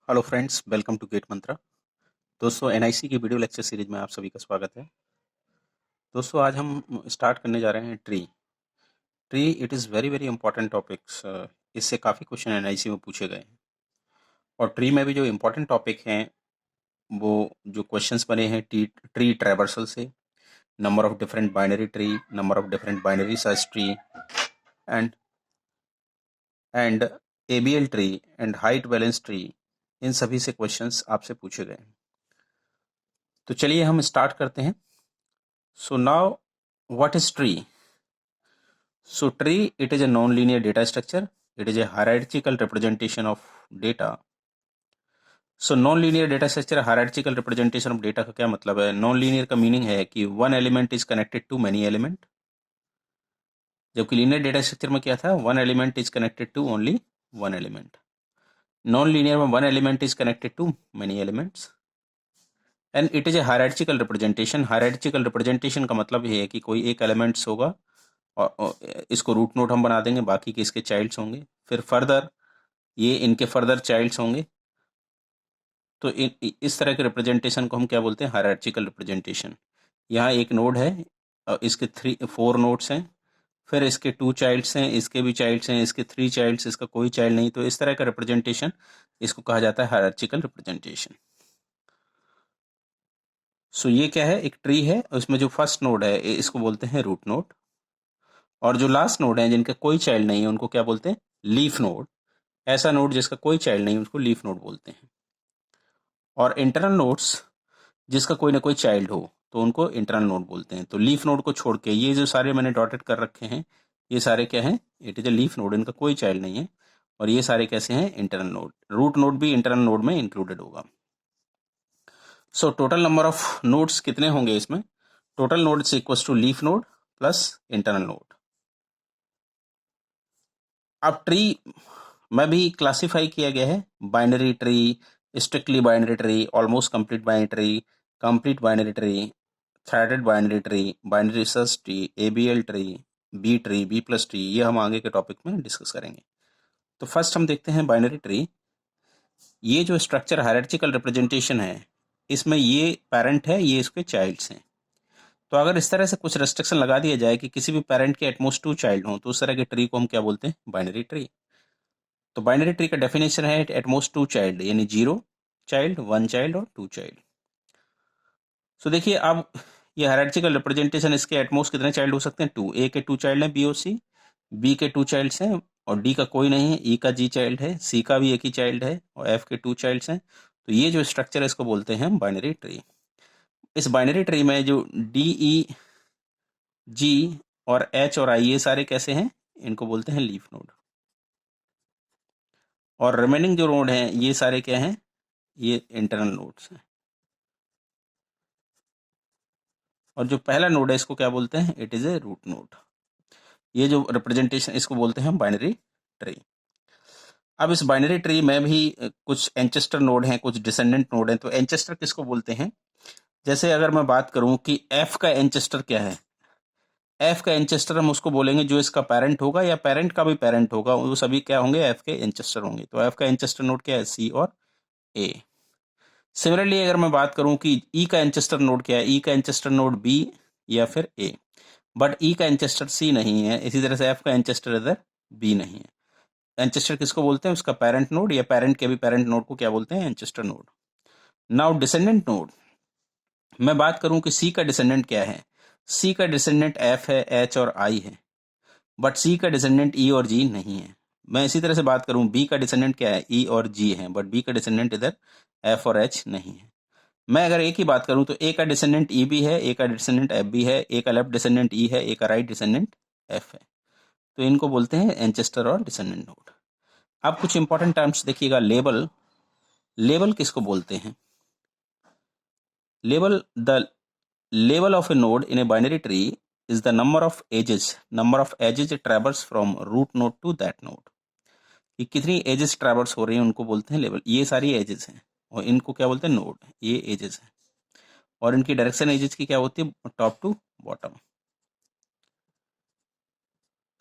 Hello friends, welcome to GATE Mantra. दोस्तों, NIC की video lecture series में आप सभी का स्वागत है। दोस्तों, आज हम स्टार्ट करने जा रहे हैं tree. It is very very important topics. इससे काफ़ी क्वेश्चन एनआईसी में पूछे गए हैं। और ट्री में भी जो इम्पोर्टेंट टॉपिक हैं वो जो क्वेश्चंस बने हैं ट्री ट्रैवर्सल से, number of different binary tree, number of different binary search tree and and AVL tree and height balance tree, इन सभी से क्वेश्चंस आपसे पूछे गए हैं। तो चलिए हम स्टार्ट करते हैं। So now, what is tree? So tree, it is a non-linear data structure. It is a hierarchical representation of data. So non-linear data structure, hierarchical representation of data का क्या मतलब है? Non-linear का मीनिंग है कि one element is connected to many element, जबकि linear data structure में क्या था? One element is connected to only one element. Non-linear में one element is connected to many elements. And it is a hierarchical representation. Hierarchical representation का मतलब ये है कि कोई एक एलिमेंट्स होगा और इसको रूट नोड हम बना देंगे, बाकी के इसके चाइल्ड्स होंगे, फिर फर्दर ये इनके फर्दर चाइल्ड्स होंगे। तो इस तरह के रिप्रेजेंटेशन को हम क्या बोलते हैं? हायरार्चिकल रिप्रेजेंटेशन। यहाँ एक नोड है और इसके 4 नोड्स हैं, फिर इसके 2 चाइल्ड्स हैं, इसके भी चाइल्ड्स हैं, इसके 3 चाइल्ड्स, इसका कोई चाइल्ड नहीं। तो इस तरह का रिप्रेजेंटेशन, इसको कहा जाता है हायरार्चिकल रिप्रेजेंटेशन। सो ये क्या है? एक ट्री है, उसमें जो फर्स्ट नोड है इसको बोलते हैं रूट नोड, और जो लास्ट नोड है जिनका कोई चाइल्ड नहीं है उनको क्या बोलते हैं? Leaf node. ऐसा नोड जिसका कोई चाइल्ड नहीं उसको लीफ नोड बोलते हैं। और इंटरनल नोड्स जिसका कोई ना कोई चाइल्ड हो तो उनको इंटरनल नोड बोलते हैं। तो लीफ नोड को छोड़ के ये जो सारे मैंने डॉटेड कर रखे हैं, ये सारे क्या हैं? It is a leaf node, इनका कोई चाइल्ड नहीं है। और ये सारे कैसे हैं? Internal node. रूट नोड भी इंटरनल नोड में इंक्लूडेड होगा। So total number of nodes कितने होंगे इसमें? Total nodes equals to leaf node plus internal node. अब ट्री में भी क्लासिफाई किया गया है: binary tree, strictly binary tree, almost complete binary tree, complete binary tree, threaded binary tree, binary search tree, AVL tree, B plus tree. ये हम आगे के टॉपिक में डिस्कस करेंगे। तो फर्स्ट हम देखते हैं बाइनरी ट्री। ये जो स्ट्रक्चर हायरार्चिकल रिप्रेजेंटेशन है, इसमें ये पेरेंट है, ये इसके चाइल्ड्स हैं। तो अगर इस तरह से कुछ रेस्ट्रिक्शन लगा दिया जाए कि किसी भी पेरेंट के एटमोस्ट 2 चाइल्ड हों, तो उस तरह के ट्री को हम क्या बोलते हैं? Binary tree. तो बाइनरी ट्री का डेफिनेशन है एटमोस्ट 2 चाइल्ड, यानी 0 चाइल्ड, 1 चाइल्ड और 2 चाइल्ड। सो देखिए, अब ये हायरार्चिकल रिप्रेजेंटेशन, इसके एटमोस्ट कितने चाइल्ड हो सकते हैं? 2। ए के 2 चाइल्ड हैं, बी और सी। बी के 2 चाइल्ड्स हैं और डी का कोई नहीं है। ई का जी चाइल्ड है, सी का भी एक ही चाइल्ड है और एफ के 2 चाइल्ड्स हैं। तो ये जो स्ट्रक्चर है इसको बोलते हैं बाइनरी ट्री। इस बाइनरी ट्री में जो डी, ई, जी और एच और आई, ये सारे कैसे हैं? इनको बोलते हैं लीफ नोड। और रिमेनिंग जो नोड हैं ये सारे क्या हैं? ये इंटरनल नोड्स हैं। और जो पहला नोड है इसको क्या बोलते हैं? It is a root node. ये जो रिप्रेजेंटेशन, इसको बोलते हैं बाइनरी ट्री। अब इस बाइनरी ट्री में भी कुछ एंचेस्टर नोड हैं, कुछ डिसेंडेंट नोड हैं। तो एंचेस्टर किसको बोलते हैं? जैसे अगर मैं बात करूं कि एफ का एंचेस्टर क्या है, एफ का एंचेस्टर हम उसको बोलेंगे जो इसका पेरेंट होगा या पेरेंट का भी पेरेंट होगा, वो सभी क्या होंगे? एफ के एंचेस्टर होंगे। तो एफ का एंचेस्टर नोड क्या है? सी और ए। सिमिलरली अगर मैं बात करूं कि ई का एंचेस्टर नोड क्या है, ई का एंचेस्टर नोड बी या फिर ए, बट ई का एंचेस्टर सी नहीं है। इसी तरह से एफ का एंचेस्टर इधर बी नहीं है। एंचेस्टर किसको बोलते हैं? उसका पेरेंट नोड या पेरेंट के भी पेरेंट नोड को क्या बोलते हैं? Ancestor node. Now descendant node, मैं बात करूं कि सी का डिसेंडेंट क्या है। सी का डिसेंडेंट एफ है, एच और आई है, बट सी का डिसेंडेंट ई और जी नहीं है। मैं इसी तरह से बात करूं, बी का डिसेंडेंट क्या है? ई और जी है, बट बी का डिसेंडेंट इधर एफ और एच नहीं है। मैं अगर ए की बात करूं तो ए का डिसेंडेंट ई भी है, ए का डिसेंडेंट एफ भी है, ए का लेफ्ट डिसेंडेंट ई है, ए का राइट डिसेंडेंट एफ है। तो इनको बोलते हैं एंचेस्टर और डिसेंडेंट नोड। अब कुछ इंपॉर्टेंट टर्म्स देखिएगा। लेबल, लेबल किसको बोलते हैं? Label, the label of a node in a binary tree is the number of edges traverse from root node to that node। कि कितनी एजेस ट्रैवर्स हो रही हैं उनको बोलते हैं लेवल। ये सारी एजेस हैं और इनको क्या बोलते हैं? नोड। ये एजेस हैं और इनकी डायरेक्शन एजेस की क्या होती है? Top to bottom.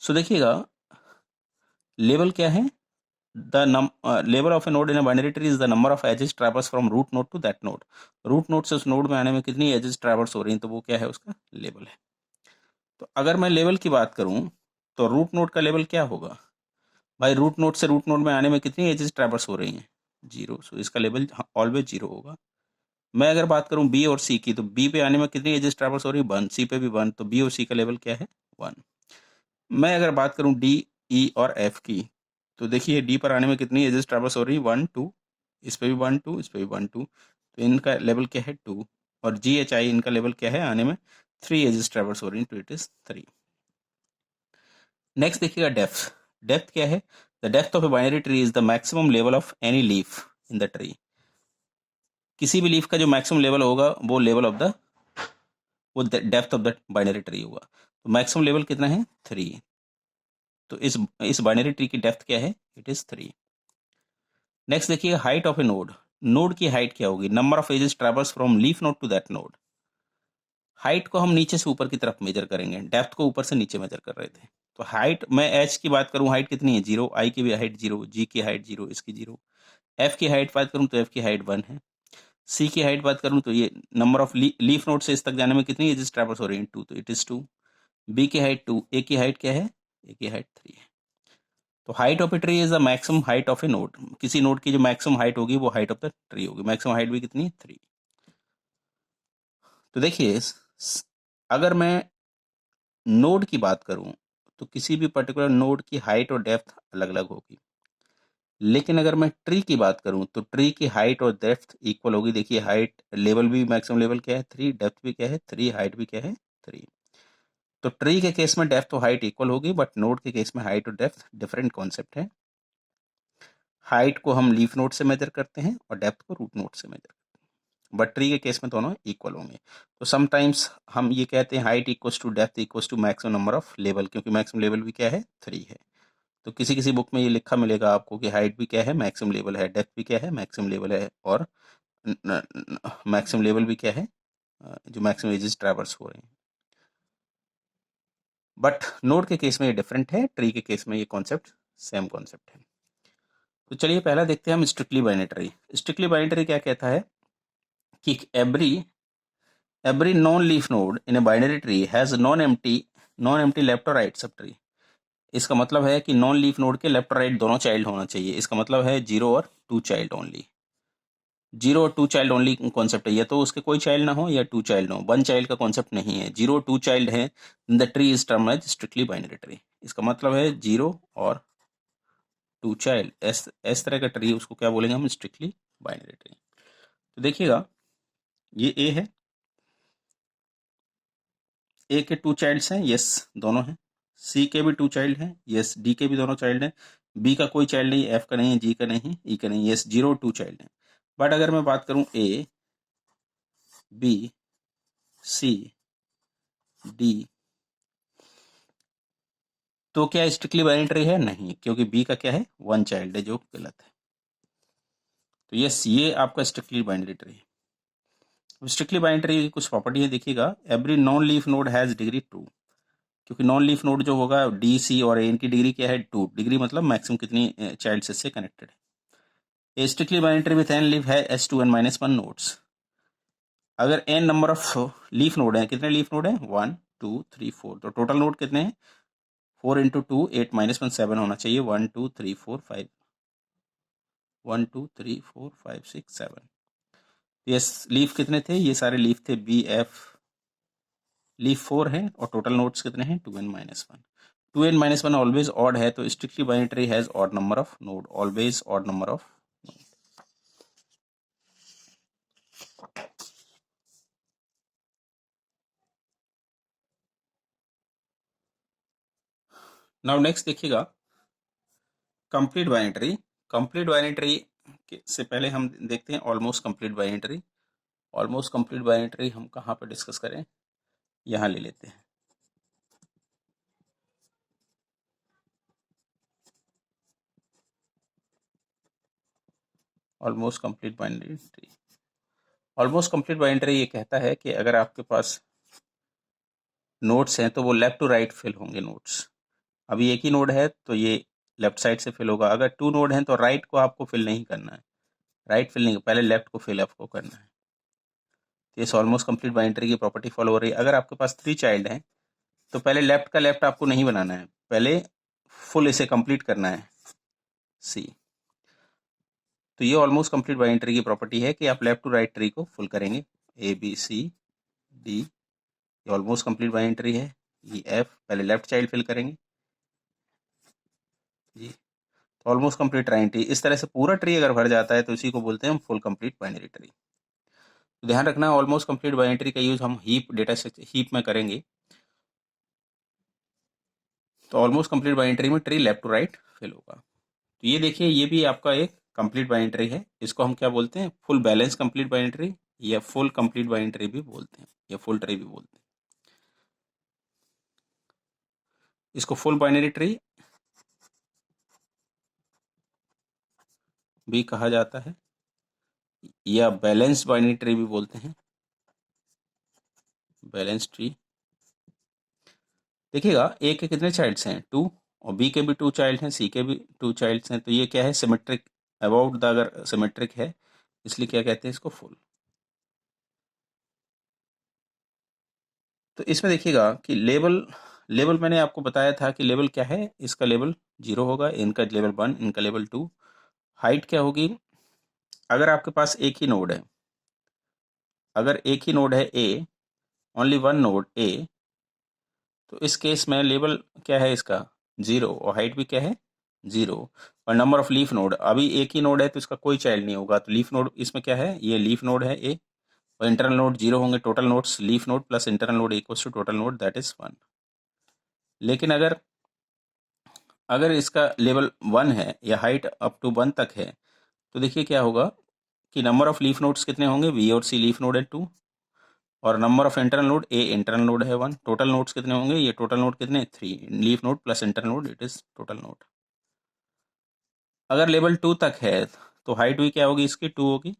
सो देखिएगा, लेवल क्या है? Level of a node in a binary tree is the number of edges traverse from root node to that node. Root node से उस नोड में आने में कितनी एजेस ट्रैवर्स हो रही हैं, तो वो क्या है, उसका लेवल है। तो अगर मैं लेवल की बात करूं तो रूट नोड का लेवल क्या होगा भाई, रूट नोड से रूट नोड में आने में कितनी एजेस ट्रैवर्स हो रही हैं, 0, सो इसका लेवल ऑलवेज 0 होगा। मैं अगर बात करूं बी और सी की, तो बी पे आने में कितनी एजेस ट्रैवर्स हो रही है, 1, सी पे भी 1, तो बी और सी का लेवल क्या है, 1। मैं अगर बात करूं डी, ई और एफ की, तो देखिए डी पर आने में कितनी एजेस ट्रैवर्स हो रही है, 1, 2, इस पे भी 1, 2, इस पे भी 1, 2, तो इनका लेवल क्या है, 2। और जी एच आई, इनका लेवल क्या है, आने में 3 एजेस ट्रैवर्स हो रही है, तो इट इज 3। नेक्स्ट देखिएगा डेप्थ। डेप्थ क्या है, the depth of a binary tree is the maximum level of any leaf in the tree. किसी भी लीफ का जो मैक्सिमम लेवल होगा वो लेवल ऑफ द, वो depth of the binary tree होगा। तो मैक्सिमम लेवल कितना है, 3। तो इस बाइनरी ट्री की डेप्थ क्या है, इट इज 3। नेक्स्ट देखिए height of a node. Node की हाइट क्या होगी, number of edges traverse from leaf node to that node. Height को हम नीचे से ऊपर की तरफ मेजर करेंगे, डेप्थ को ऊपर से नीचे मेजर कर रहे थे। तो हाइट, मैं एच की बात करूं, हाइट कितनी है, 0, आई की भी हाइट 0, जी की हाइट 0, इसकी 0। एफ की हाइट बात करूं तो एफ की हाइट 1 है। सी की हाइट बात करूं तो ये नंबर ऑफ लीफ नोड से इस तक जाने में कितनी एजेस ट्रैवर्स हो रही है, 2, तो इट इज 2। बी की हाइट 2, ए की हाइट क्या है, ए की हाइट 3 है। तो height of a tree is the maximum height of a node. किसी नोड की जो मैक्सिमम हाइट होगी वो हाइट ऑफ द ट्री होगी। मैक्सिमम हाइट भी कितनी, 3। तो देखिए अगर मैं नोड की बात करूं तो किसी भी पर्टिकुलर नोड की हाइट और डेप्थ अलग अलग होगी। लेकिन अगर मैं ट्री की बात करूं तो ट्री की हाइट और डेप्थ इक्वल होगी। देखिए हाइट लेवल भी, मैक्सिमम लेवल क्या है, 3, डेप्थ भी क्या है, 3, हाइट भी क्या है, 3। तो ट्री के केस में डेप्थ और हाइट इक्वल होगी, बट नोड के केस में हाइट और डेप्थ डिफरेंट कॉन्सेप्ट है। हाइट को हम लीफ नोड से मेजर करते हैं और डेप्थ को रूट नोड से मेजर करते हैं, बट ट्री के केस में दोनों इक्वल होंगे। तो समटाइम्स हम ये कहते हैं height equals to depth equals to maximum number of level, क्योंकि मैक्सिमम लेवल भी क्या है, 3 है। तो किसी किसी बुक में ये लिखा मिलेगा आपको कि हाइट भी क्या है, मैक्सिमम लेवल है, डेप्थ भी क्या है, मैक्सिमम लेवल है, और मैक्सिमम लेवल भी क्या है, जो मैक्सिमम एजेस ट्रैवर्स हो रहे हैं। बट नोड के केस में ये डिफरेंट है, ट्री के केस में ये कॉन्सेप्ट सेम कॉन्सेप्ट है। तो चलिए पहला देखते हैं हम स्ट्रिक्टली बाइनरी। स्ट्रिक्टली बाइनरी क्या कहता है कि every non-leaf node in a binary tree has non-empty left और right सब tree। इसका मतलब है कि नॉन लीफ नोड के लेफ्ट और राइट दोनों चाइल्ड होना चाहिए। इसका मतलब है 0 और 2 चाइल्ड ओनली। 0 और 2 चाइल्ड ओनली कॉन्सेप्ट है, या तो उसके कोई चाइल्ड ना हो या 2 चाइल्ड हो, 1 चाइल्ड का कॉन्सेप्ट नहीं है। 0 2 चाइल्ड है, the tree is term as strictly binary tree. इसका मतलब है 0 और 2 चाइल्ड, इस तरह का ट्री उसको क्या बोलेंगे हम, स्ट्रिक्टली बाइनरी ट्री। तो देखिएगा ये ए है, ए के 2 चाइल्ड्स हैं, यस दोनों हैं। सी के भी 2 चाइल्ड हैं, यस। डी के भी दोनों चाइल्ड हैं। बी का कोई चाइल्ड नहीं, एफ का नहीं, जी का नहीं, ई का नहीं, यस 0 2 चाइल्ड हैं। बट अगर मैं बात करूं ए, बी, सी, डी, तो क्या स्ट्रिक्टली बाइनरी है, नहीं, क्योंकि बी का क्या है, 1 चाइल्ड है, जो गलत है। तो यस ये आपका स्ट्रिक्टली बाइनरी ट्री है। स्ट्रिक्टली बाइनरी की कुछ प्रॉपर्टी है, देखिएगा every non leaf node has degree 2। क्योंकि नॉन लीफ नोड जो होगा डी, सी और ए, इनकी डिग्री क्या है, 2। डिग्री मतलब मैक्सिमम कितनी चाइल्ड से कनेक्टेड है। A strictly binary with n leaf है S2 n minus 1 nodes। अगर n number of leaf node है, कितने लीफ नोड है, 1 2 3 4, तो टोटल नोड कितने हैं, 4 इंटू 2 8 माइनस 1 7 होना चाहिए। 1 2 3 4 5, 1 2 3 4 5 6 7। यस लीफ कितने थे, ये सारे लीफ थे बी एफ, लीफ 4 है, और टोटल नोड्स कितने हैं, 2n minus 1। 2n minus 1 always odd है, तो strictly binary has odd number of node, always odd number of. Now next देखिएगा कंप्लीट बाइनरी। कंप्लीट बाइनरी से पहले हम देखते हैं almost complete binary. Almost complete binary हम कहाँ पर डिस्कस करें, यहाँ ले लेते हैं। Almost complete binary tree. Almost complete binary ये कहता है कि अगर आपके पास नोड्स हैं तो वो लेफ्ट टू राइट फिल होंगे नोड्स। अभी एक ही नोड है तो ये लेफ्ट साइड से फिल होगा। अगर 2 नोड हैं तो राइट को आपको फिल नहीं करना है, राइट फिल नहीं, पहले लेफ्ट को फिल आपको करना है। तो ये ऑलमोस्ट कंप्लीट बाइनरी की प्रॉपर्टी फॉलो हो रही है। अगर आपके पास 3 चाइल्ड हैं तो पहले लेफ्ट का लेफ्ट आपको नहीं बनाना है, पहले फुल इसे कंप्लीट करना है सी। तो ये ऑलमोस्ट कंप्लीट बाइनरी की प्रॉपर्टी है कि आप लेफ्ट टू राइट ट्री को फुल करेंगे, ए बी सी डी, ये ऑलमोस्ट कंप्लीट बाइनरी है। ये एफ पहले लेफ्ट चाइल्ड फिल करेंगे जी, तो ऑलमोस्ट कंप्लीट ट्राइन ट्री। इस तरह से पूरा ट्री अगर भर जाता है तो इसी को बोलते हैं हम फुल कंप्लीट बाइनरी ट्री। तो ध्यान रखना ऑलमोस्ट कंप्लीट बाइनरी ट्री का यूज हम हीप डेटा हीप में करेंगे। तो ऑलमोस्ट कंप्लीट बाइनरी ट्री में tree left to right fill होगा। तो ये देखिए, ये भी आपका एक कंप्लीट बाइनरी ट्री है। इसको हम क्या बोलते हैं, full balance complete binary tree या फुल कंप्लीट बाइनरी ट्री भी बोलते हैं, या फुल ट्री भी बोलते हैं। इसको फुल बाइनरी ट्री भी कहा जाता है या बैलेंस बाइनरी ट्री भी बोलते हैं, बैलेंस ट्री। देखिएगा ए के कितने चाइल्ड्स हैं, 2, और बी के भी 2 चाइल्ड हैं, सी के भी 2 चाइल्ड्स हैं। तो ये क्या है, सिमेट्रिक अबाउट द, अगर सिमेट्रिक है इसलिए क्या कहते हैं इसको, फुल। तो इसमें देखिएगा कि लेवल लेवल मैंने आपको बताया था कि लेवल क्या है, इसका लेवल 0 होगा, इनका लेवल 1, इनका लेवल 2। हाइट क्या होगी, अगर आपके पास एक ही नोड है, अगर एक ही नोड है ए, ओनली वन नोड ए, तो इस केस में लेवल क्या है इसका 0, और हाइट भी क्या है 0। और नंबर ऑफ लीफ नोड, अभी एक ही नोड है तो इसका कोई चाइल्ड नहीं होगा, तो लीफ नोड इसमें क्या है, ये लीफ नोड है ए, और इंटरनल नोड 0 होंगे। Total nodes leaf node plus internal node equals to total node, that is 1। लेकिन अगर अगर इसका लेवल 1 है या हाइट अप टू 1 तक है, तो देखिए क्या होगा कि नंबर ऑफ लीफ नोड्स कितने होंगे, बी और सी लीफ नोड है 2, और number of internal node a internal node है 1। टोटल नोड्स कितने होंगे, ये टोटल नोड कितने 3, leaf node plus internal node, it is total node. अगर लेवल 2 तक है तो हाइट भी क्या होगी इसकी 2 होगी,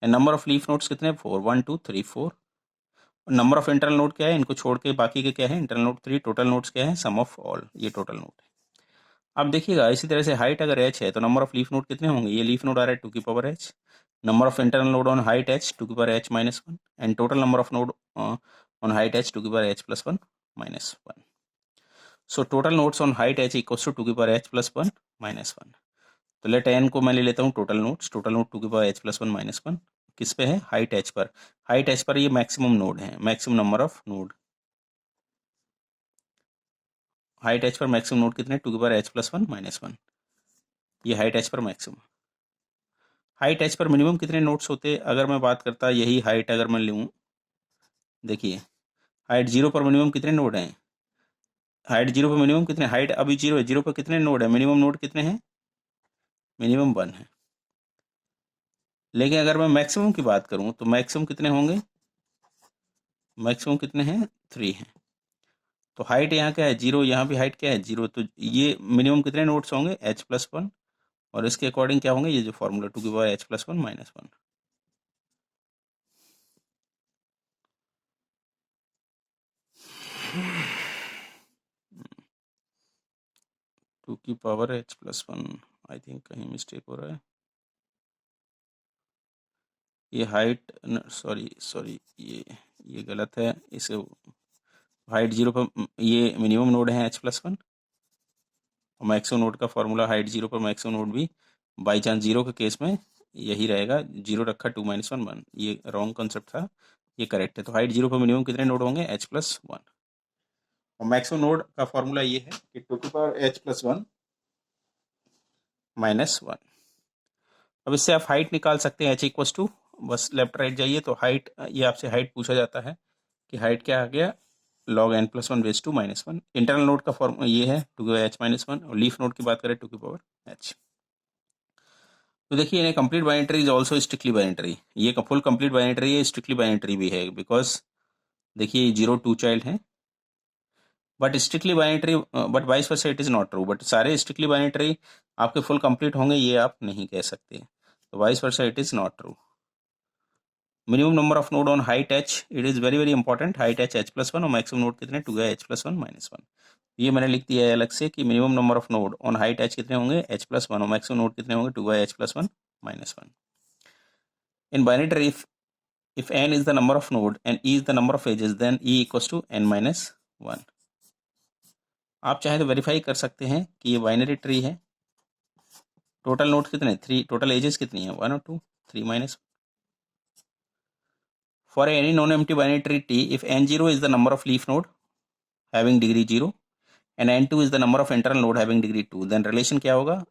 and number of leaf nodes कितने 4, 1 2 3 4। नंबर ऑफ इंटरनल नोड क्या है, इनको छोड़ के बाकी के क्या है, इंटरनल नोड 3। टोटल नोड्स क्या है, सम ऑफ ऑल, ये टोटल नोड है। अब देखिएगा इसी तरह से हाइट अगर h है तो नंबर ऑफ लीफ नोड कितने होंगे, ये लीफ नोड आ रहा है 2 की power h, number of internal node on height h 2 की power h minus 1, and total number of node on height h 2 की power h plus 1 minus 1। So total nodes on height h equals to 2 की power h plus 1 minus 1। तो late n को मैं ले लेता हूँ total nodes, total node 2 की power h plus 1 minus 1 किस पे है, हाइट h पर। हाइट h पर ये मैक्सिमम नोड है, maximum number of node, height h पर मैक्सिमम नोड कितने 2 की पावर h प्लस 1 माइनस 1, ये हाइट h पर मैक्सिमम। हाइट h पर मिनिमम कितने नोड्स होते, अगर मैं बात करता यही हाइट अगर मैं लूँ, देखिए हाइट 0 पर मिनिमम कितने नोड हैं, हाइट 0 पर मिनिमम कितने, हाइट अभी 0 है, 0 पर कितने नोड है, मिनिमम नोड कितने हैं, मिनिमम 1 है। लेकिन अगर मैं मैक्सिमम की बात करूं तो मैक्सिमम कितने होंगे, मैक्सिमम कितने हैं 3 हैं। तो हाइट यहाँ क्या है 0, यहाँ भी हाइट क्या है 0, तो ये मिनिमम कितने नोड्स होंगे h प्लस 1, और इसके अकॉर्डिंग क्या होंगे, ये जो फॉर्मूला 2 की power h plus 1 minus 1। Two की power h plus 1, I think कहीं मिस्टेक हो रहा है, ये हाइट सॉरी ये गलत है, इसे हाइट 0 पर ये मिनिमम नोड है h प्लस 1, और मैक्सिमम नोड का फॉर्मूला हाइट 0 पर मैक्सिमम नोड भी बाई चांस 0 के केस में यही रहेगा, 0 रखा 2 माइनस 1 1, ये रॉन्ग कंसेप्ट था, ये करेक्ट है। तो हाइट 0 पर मिनिमम कितने नोड होंगे h प्लस 1, और मैक्सिमम नोड का फॉर्मूला ये है कि 2 की पावर h प्लस 1 माइनस 1। अब इससे आप हाइट निकाल सकते हैं h इक्वस टू, बस लेफ्ट राइट जाइए तो हाइट, ये आपसे हाइट पूछा जाता है कि हाइट क्या आ गया, log n plus 1 base 2 minus 1। Internal node का फॉर्म ये है 2 की पावर h माइनस 1, और लीफ नोड की बात करें 2 की पावर h। तो देखिए in complete binary is also strictly binary, ये फुल कंप्लीट बाइनरी है, स्ट्रिक्टली बाइनरी भी है, बिकॉज देखिए 0 2 चाइल्ड हैं, but strictly binary, but vice versa it is not true, but सारे स्ट्रिक्टली बाइनरी आपके फुल कंप्लीट होंगे ये आप नहीं कह सकते, तो vice versa it is not true. Minimum number of node on height h, it is very very important, height h+1 और मैक्सिमम नोड कितने 2 है h+1 -1। ये मैंने लिख दिया है अलग से कि minimum number of node on height h कितने होंगे h+1 और मैक्सिमम नोड कितने होंगे 2 है h+1 -1। In binary tree if n is the number of node and e is the number of edges then e equals to n-1। आप चाहे तो verify कर सकते हैं कि ये बाइनरी ट्री है। टोटल नोड कितने 3, टोटल एजेस कितनी है 1 और 2, 3 -1। For any non-empty binary tree T, if n0 is the number of leaf node having degree 0 and n2 is the number of internal node having degree 2, then relation क्या होगा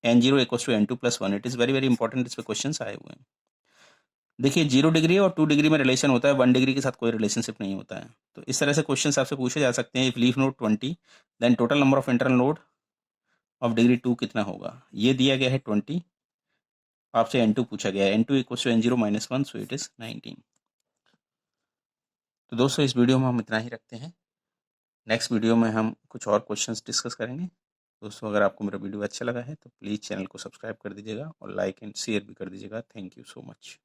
n0 equals to n2 plus 1। It is very very important, इस पे questions आए हुए हैं। देखिए 0 degree और 2 degree में रिलेशन होता है, 1 डिग्री के साथ कोई रिलेशनशिप नहीं होता है। तो इस तरह से क्वेश्चंस आपसे पूछे जा सकते हैं। If leaf node 20 then total number of internal node of degree 2 कितना होगा। ये दिया गया है 20, आपसे n2 पूछा गया है, n2 equals to n0 -1, so it is 19। तो दोस्तों इस वीडियो में हम इतना ही रखते हैं। नेक्स्ट वीडियो में हम कुछ और क्वेश्चंस डिस्कस करेंगे। दोस्तों अगर आपको मेरा वीडियो अच्छा लगा है तो प्लीज़ चैनल को सब्सक्राइब कर दीजिएगा और लाइक एंड शेयर भी कर दीजिएगा। Thank you so much.